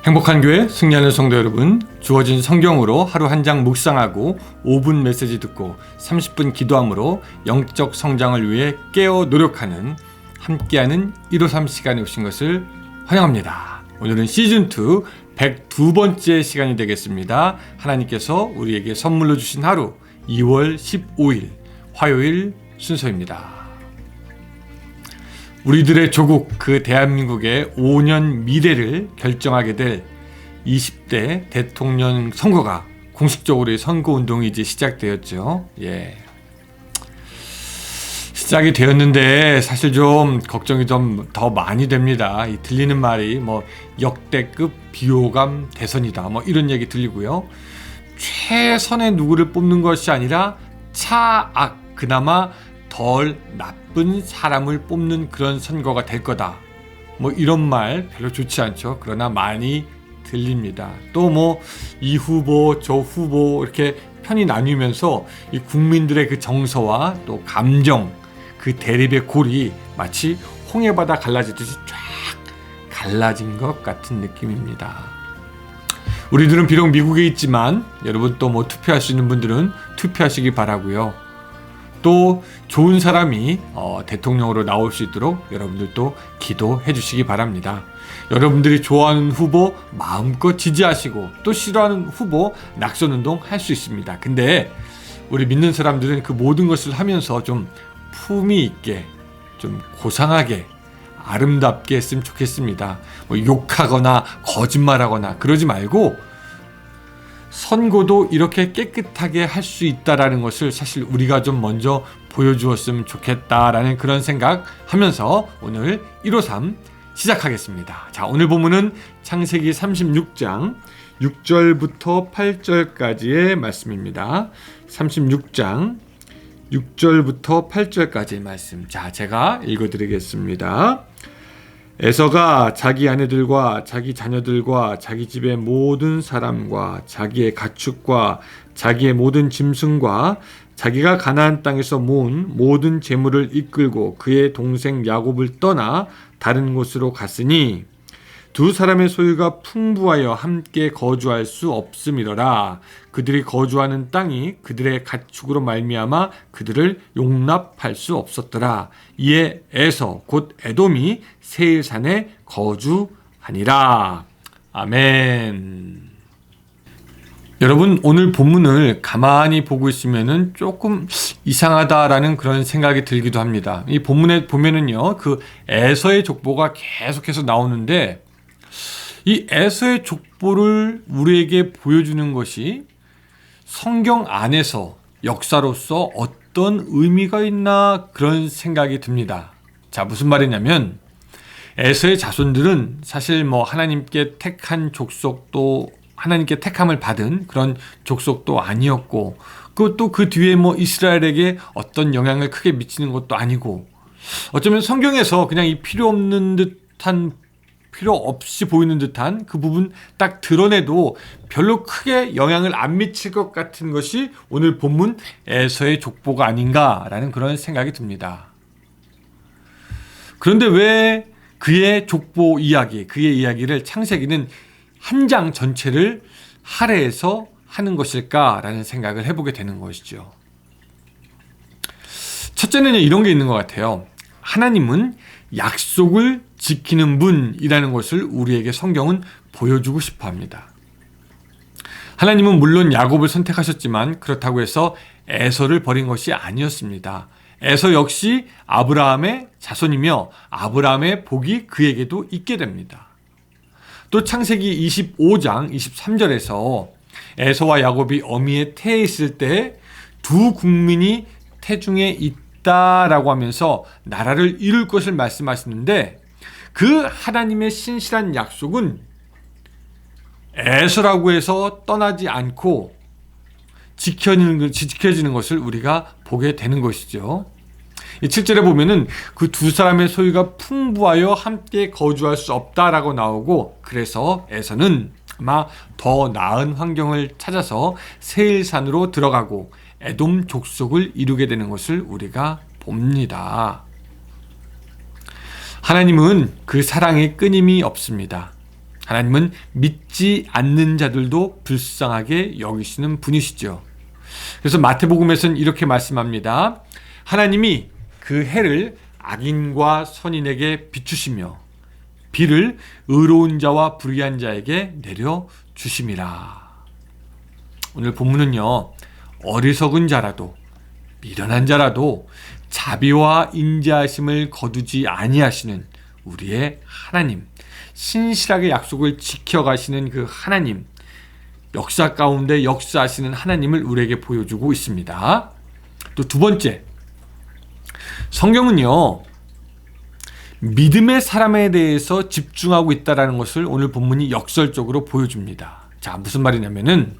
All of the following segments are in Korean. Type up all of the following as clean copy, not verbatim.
행복한 교회 승리하는 성도 여러분, 주어진 성경으로 하루 한 장 묵상하고 5분 메시지 듣고 30분 기도함으로 영적 성장을 위해 깨어 노력하는 함께하는 153 시간에 오신 것을 환영합니다. 오늘은 시즌2 102번째 시간이 되겠습니다. 하나님께서 우리에게 선물로 주신 하루 2월 15일 화요일 순서입니다. 우리들의 조국, 그 대한민국의 5년 미래를 결정하게 될 20대 대통령 선거가 공식적으로 선거운동이 이제 시작되었죠. 시작이 되었는데 사실 좀 걱정이 좀 더 많이 됩니다. 이 들리는 말이 역대급 비호감 대선이다 이런 얘기 들리고요. 최선의 누구를 뽑는 것이 아니라 차악, 그나마 덜 나쁜 사람을 뽑는 그런 선거가 될 거다. 이런 말 별로 좋지 않죠. 그러나 많이 들립니다. 또 이 후보 저 후보 이렇게 편이 나뉘면서 이 국민들의 그 정서와 또 감정, 그 대립의 골이 마치 홍해바다 갈라지듯이 쫙 갈라진 것 같은 느낌입니다. 우리들은 비록 미국에 있지만 여러분 또 투표할 수 있는 분들은 투표하시기 바라고요. 또 좋은 사람이 대통령으로 나올 수 있도록 여러분들도 기도해 주시기 바랍니다. 여러분들이 좋아하는 후보 마음껏 지지하시고 또 싫어하는 후보 낙선운동 할 수 있습니다. 근데 우리 믿는 사람들은 그 모든 것을 하면서 좀 품위 있게, 좀 고상하게, 아름답게 했으면 좋겠습니다. 욕하거나 거짓말하거나 그러지 말고 선거도 이렇게 깨끗하게 할 수 있다라는 것을 사실 우리가 좀 먼저 보여주었으면 좋겠다라는 그런 생각하면서 오늘 153 시작하겠습니다. 자, 오늘 본문은 창세기 36장 6절부터 8절까지의 말씀입니다. 36장 6절부터 8절까지의 말씀. 자, 제가 읽어드리겠습니다. 에서가 자기 아내들과 자기 자녀들과 자기 집의 모든 사람과 자기의 가축과 자기의 모든 짐승과 자기가 가나안 땅에서 모은 모든 재물을 이끌고 그의 동생 야곱을 떠나 다른 곳으로 갔으니 두 사람의 소유가 풍부하여 함께 거주할 수 없음이더라. 그들이 거주하는 땅이 그들의 가축으로 말미암아 그들을 용납할 수 없었더라. 이에 에서 곧 에돔이 세일산에 거주하니라. 아멘. 여러분, 오늘 본문을 가만히 보고 있으면은 조금 이상하다라는 그런 생각이 들기도 합니다. 이 본문에 보면은요, 그 에서의 족보가 계속해서 나오는데 이 에서의 족보를 우리에게 보여주는 것이 성경 안에서 역사로서 어떤 의미가 있나 그런 생각이 듭니다. 자, 무슨 말이냐면 에서의 자손들은 사실 하나님께 택한 족속도, 하나님께 택함을 받은 그런 족속도 아니었고, 그것도 그 뒤에 이스라엘에게 어떤 영향을 크게 미치는 것도 아니고, 어쩌면 성경에서 그냥 이 필요 없이 보이는 듯한 그 부분 딱 드러내도 별로 크게 영향을 안 미칠 것 같은 것이 오늘 본문 에서의 족보가 아닌가라는 그런 생각이 듭니다. 그런데 왜 그의 족보 이야기, 그의 이야기를 창세기는 한 장 전체를 할애해서 하는 것일까라는 생각을 해보게 되는 것이죠. 첫째는 이런 게 있는 것 같아요. 하나님은 약속을 지키는 분이라는 것을 우리에게 성경은 보여주고 싶어 합니다. 하나님은 물론 야곱을 선택하셨지만 그렇다고 해서 에서를 버린 것이 아니었습니다. 에서 역시 아브라함의 자손이며 아브라함의 복이 그에게도 있게 됩니다. 또 창세기 25장 23절에서 에서와 야곱이 어미의 태에 있을 때 두 국민이 태중에 있다라고 하면서 나라를 이룰 것을 말씀하시는데 그 하나님의 신실한 약속은 에서라고 해서 떠나지 않고 지켜지는 것을 우리가 보게 되는 것이죠. 7절에 보면은 그 두 사람의 소유가 풍부하여 함께 거주할 수 없다라고 나오고, 그래서 에서는 아마 더 나은 환경을 찾아서 세일산으로 들어가고 에돔 족속을 이루게 되는 것을 우리가 봅니다. 하나님은 그 사랑에 끊임이 없습니다. 하나님은 믿지 않는 자들도 불쌍하게 여기시는 분이시죠. 그래서 마태복음에서는 이렇게 말씀합니다. 하나님이 그 해를 악인과 선인에게 비추시며 비를 의로운 자와 불의한 자에게 내려주심이라. 오늘 본문은요, 어리석은 자라도 미련한 자라도 자비와 인자하심을 거두지 아니하시는 우리의 하나님, 신실하게 약속을 지켜가시는 그 하나님, 역사 가운데 역사하시는 하나님을 우리에게 보여주고 있습니다. 또 두 번째, 성경은요, 믿음의 사람에 대해서 집중하고 있다는 것을 오늘 본문이 역설적으로 보여줍니다. 자, 무슨 말이냐면은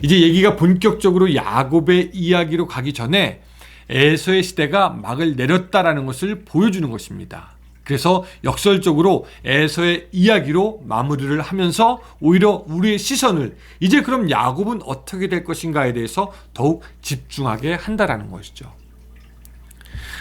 이제 얘기가 본격적으로 야곱의 이야기로 가기 전에 에서의 시대가 막을 내렸다라는 것을 보여주는 것입니다. 그래서 역설적으로 에서의 이야기로 마무리를 하면서 오히려 우리의 시선을 이제 그럼 야곱은 어떻게 될 것인가에 대해서 더욱 집중하게 한다라는 것이죠.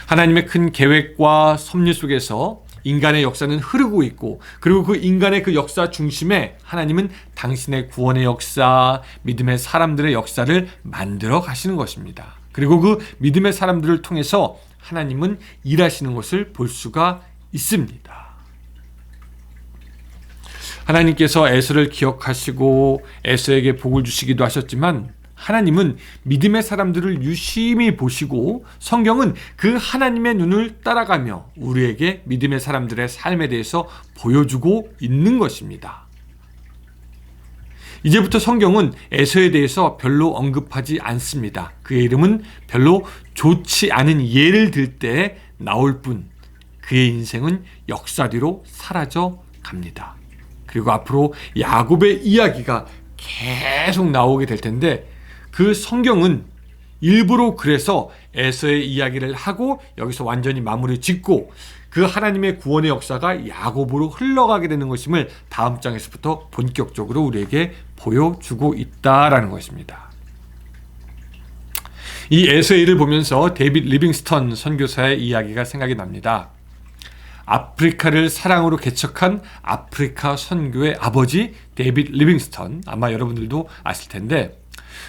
하나님의 큰 계획과 섭리 속에서 인간의 역사는 흐르고 있고, 그리고 그 인간의 그 역사 중심에 하나님은 당신의 구원의 역사, 믿음의 사람들의 역사를 만들어 가시는 것입니다. 그리고 그 믿음의 사람들을 통해서 하나님은 일하시는 것을 볼 수가 있습니다. 하나님께서 에서를 기억하시고 에서에게 복을 주시기도 하셨지만 하나님은 믿음의 사람들을 유심히 보시고 성경은 그 하나님의 눈을 따라가며 우리에게 믿음의 사람들의 삶에 대해서 보여주고 있는 것입니다. 이제부터 성경은 에서에 대해서 별로 언급하지 않습니다. 그의 이름은 별로 좋지 않은 예를 들 때 나올 뿐 그의 인생은 역사 뒤로 사라져 갑니다. 그리고 앞으로 야곱의 이야기가 계속 나오게 될 텐데 그 성경은 일부러 그래서 에서의 이야기를 하고 여기서 완전히 마무리 짓고 그 하나님의 구원의 역사가 야곱으로 흘러가게 되는 것임을 다음 장에서부터 본격적으로 우리에게 보여주고 있다라는 것입니다. 이 에서의 일을 보면서 데이빗 리빙스턴 선교사의 이야기가 생각이 납니다. 아프리카를 사랑으로 개척한 아프리카 선교의 아버지 데이빗 리빙스턴, 아마 여러분들도 아실 텐데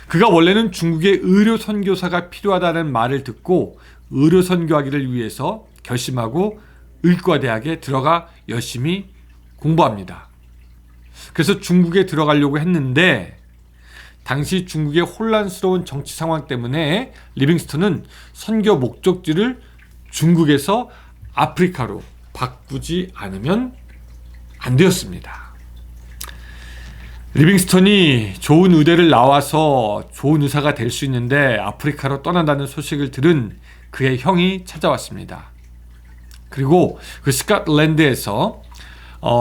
그가 원래는 중국의 의료 선교사가 필요하다는 말을 듣고 의료 선교하기를 위해서 결심하고 의과대학에 들어가 열심히 공부합니다. 그래서 중국에 들어가려고 했는데 당시 중국의 혼란스러운 정치 상황 때문에 리빙스턴은 선교 목적지를 중국에서 아프리카로 바꾸지 않으면 안 되었습니다. 리빙스턴이 좋은 의대를 나와서 좋은 의사가 될 수 있는데 아프리카로 떠난다는 소식을 들은 그의 형이 찾아왔습니다. 그리고 그 스코틀랜드에서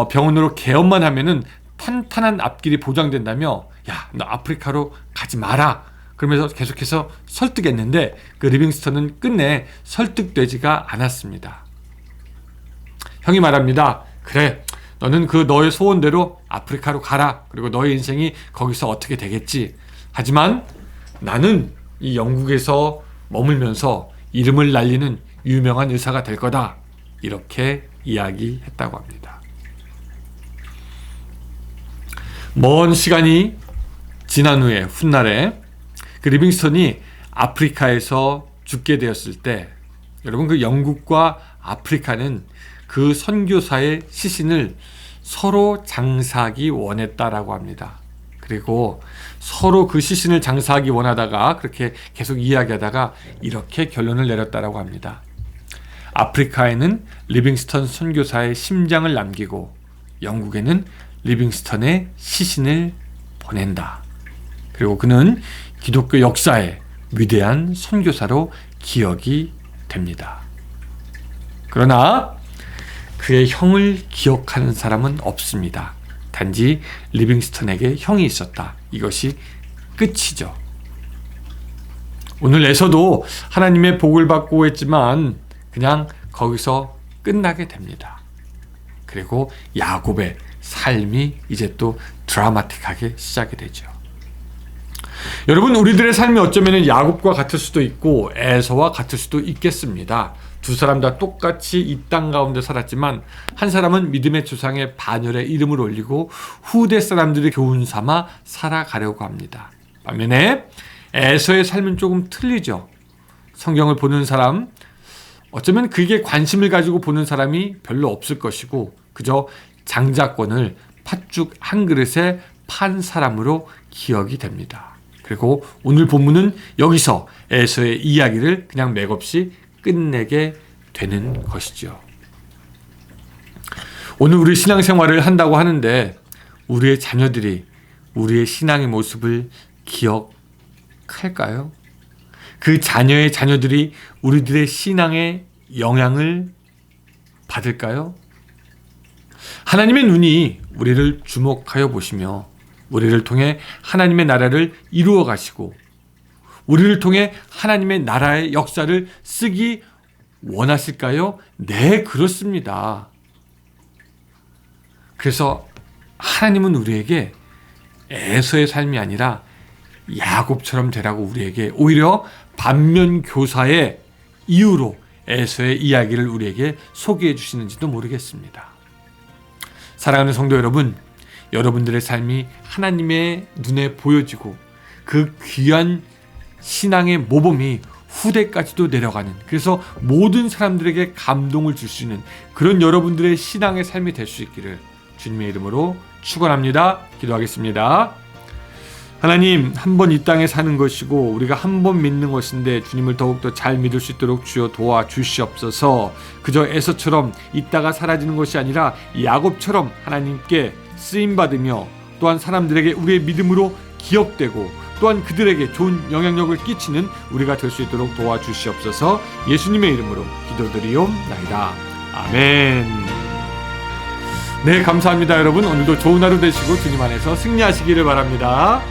병원으로 개업만 하면은 탄탄한 앞길이 보장된다며 야, 너 아프리카로 가지 마라. 그러면서 계속해서 설득했는데 그 리빙스턴은 끝내 설득되지가 않았습니다. 형이 말합니다. 그래, 너는 그 너의 소원대로 아프리카로 가라. 그리고 너의 인생이 거기서 어떻게 되겠지. 하지만 나는 이 영국에서 머물면서 이름을 날리는 유명한 의사가 될 거다. 이렇게 이야기했다고 합니다. 먼 시간이 지난 후에 훗날에 그 리빙스턴이 아프리카에서 죽게 되었을 때 여러분 그 영국과 아프리카는 그 선교사의 시신을 서로 장사하기 원했다라고 합니다. 그리고 서로 그 시신을 장사하기 원하다가 그렇게 계속 이야기하다가 이렇게 결론을 내렸다라고 합니다. 아프리카에는 리빙스턴 선교사의 심장을 남기고 영국에는 리빙스턴의 시신을 보낸다. 그리고 그는 기독교 역사의 위대한 선교사로 기억이 됩니다. 그러나 그의 형을 기억하는 사람은 없습니다. 단지 리빙스턴에게 형이 있었다. 이것이 끝이죠. 오늘 에서도 하나님의 복을 받고 했지만 그냥 거기서 끝나게 됩니다. 그리고 야곱의 삶이 이제 또 드라마틱하게 시작이 되죠. 여러분, 우리들의 삶이 어쩌면 야곱과 같을 수도 있고 에서와 같을 수도 있겠습니다. 두 사람 다 똑같이 이 땅 가운데 살았지만 한 사람은 믿음의 조상의 반열에 이름을 올리고 후대 사람들의 교훈 삼아 살아가려고 합니다. 반면에 에서의 삶은 조금 틀리죠. 성경을 보는 사람, 어쩌면 그게 관심을 가지고 보는 사람이 별로 없을 것이고 그저 장자권을 팥죽 한 그릇에 판 사람으로 기억이 됩니다. 그리고 오늘 본문은 여기서 에서의 이야기를 그냥 맥없이 끝내게 되는 것이죠. 오늘 우리 신앙생활을 한다고 하는데 우리의 자녀들이 우리의 신앙의 모습을 기억할까요? 그 자녀의 자녀들이 우리들의 신앙에 영향을 받을까요? 하나님의 눈이 우리를 주목하여 보시며 우리를 통해 하나님의 나라를 이루어 가시고 우리를 통해 하나님의 나라의 역사를 쓰기 원하실까요? 네, 그렇습니다. 그래서 하나님은 우리에게 에서의 삶이 아니라 야곱처럼 되라고 우리에게 오히려 반면교사의 이유로 에서의 이야기를 우리에게 소개해 주시는지도 모르겠습니다. 사랑하는 성도 여러분, 여러분들의 삶이 하나님의 눈에 보여지고 그 귀한 신앙의 모범이 후대까지도 내려가는, 그래서 모든 사람들에게 감동을 줄 수 있는 그런 여러분들의 신앙의 삶이 될 수 있기를 주님의 이름으로 축원합니다. 기도하겠습니다. 하나님, 한 번 이 땅에 사는 것이고 우리가 한 번 믿는 것인데 주님을 더욱더 잘 믿을 수 있도록 주여 도와주시옵소서. 그저 에서처럼 있다가 사라지는 것이 아니라 야곱처럼 하나님께 쓰임받으며 또한 사람들에게 우리의 믿음으로 기억되고 또한 그들에게 좋은 영향력을 끼치는 우리가 될 수 있도록 도와주시옵소서. 예수님의 이름으로 기도드리옵나이다. 아멘. 네, 감사합니다. 여러분, 오늘도 좋은 하루 되시고 주님 안에서 승리하시기를 바랍니다.